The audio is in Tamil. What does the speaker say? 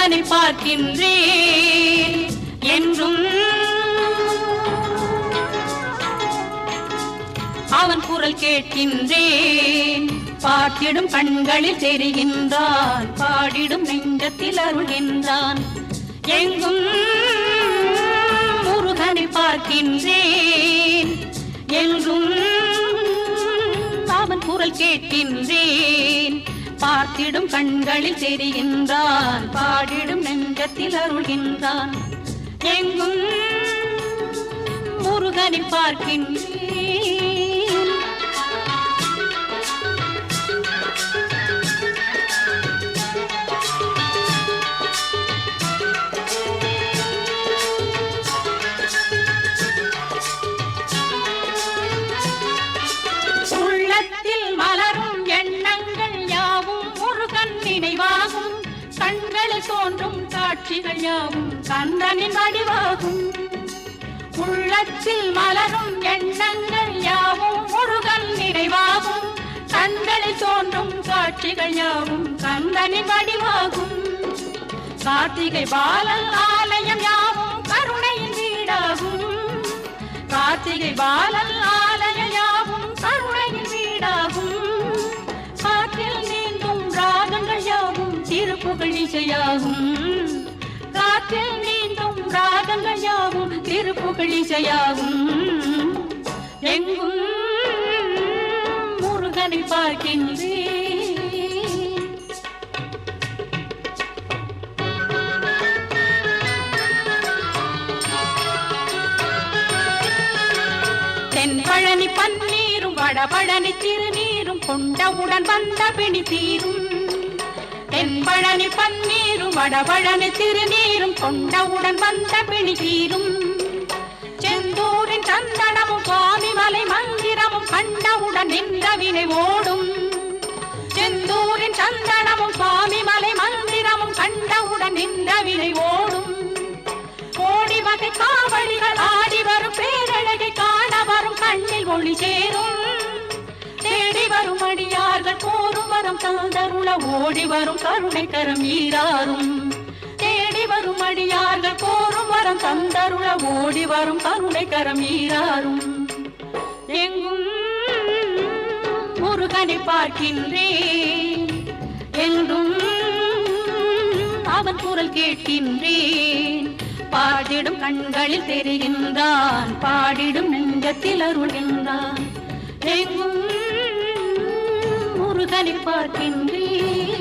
முருகனை பார்க்கின்றேன் என்றும் அவன் குரல் கேட்கின்றேன். பார்த்திடும் கண்களில் தெரிகின்றான், பாடிடும் நெஞ்சத்தில் அருள்கின்றான். எங்கும் முருகனை பார்க்கின்றேன் என்றும் அவன் குரல் கேட்கின்றேன். பார்த்திடும் கண்களில் தெரிகின்றான், பாடிடும் நெஞ்சத்தில் அருள்கின்றான். எங்கும் முருகனை பார்க்கின்றேன். உள்ளத்தில் மலரும் எண்ணங்கள் யாவும் முருகன் நினைவாகும். கண்களில் தோன்றும் காட்சிகள் யாவும் கந்தனின் வடிவாகும். உள்ளத்தில் மலரும் எண்ணங்கள் யாவும் முருகன் நினைவாகும். கண்களில் தோன்றும் காட்சிகள் யாவும் கந்தனின் வடிவாகும். கார்த்திகை பாலன் ஆலயம் யாவும் கருணையின் வீடாகும். கார்த்திகை பாலன் ஆலயம் யாவும் கருணையின் வீடாகும். காற்றில் நீந்தும் ராகங்கள் யாவும் திருப்புகழ் இசையாகும். காற்றில் நீந்தும் ராகங்கள் யாவும் திருப்புகழ் இசையாகும். எங்கும் முருகனை பார்க்கின்றேன். தென்பழனி பன்னீரும் வடபழனி திருநீரும் கொண்டவுடன் வந்த பிணி தீரும். தென்பழனி பன்னீரும் வடபழனி திருநீரும் கொண்டவுடன் வந்த பிணி தீரும். செந்தூரின் சந்தனமும் சுவாமிமலை மந்திரமும் கண்டவுடன் நின்ற வினை ஓடும். செந்தூரின் சந்தனமும் சுவாமிமலை மந்திரமும் கண்டவுடன் நின்ற வினை ஓடும். கோடி வகை காவடிகள் ஆடி வரும் பேரழகை காண வரும் கண்ணில் ஒளி சேரும். தேடி வரும் அடியார்கள் கோரும் வரம் தந்தருள ஓடி வரும் கருணை கரம் ஈராறும். தேடி வரும் அடியார்கள் கோரும் வரம் தந்தருள ஓடி வரும் கருணை கரம் ஈராறும். எங்கும் முருகனை பார்க்கின்றேன் என்றும் அவன் குரல் கேட்கின்றேன். பாடிடும் கண்களில் தெரிகின்றான், பாடிடும் நெஞ்சத்தில் அருள்கின்றான். எங்கும் முருகனை பார்க்கின்றேன்.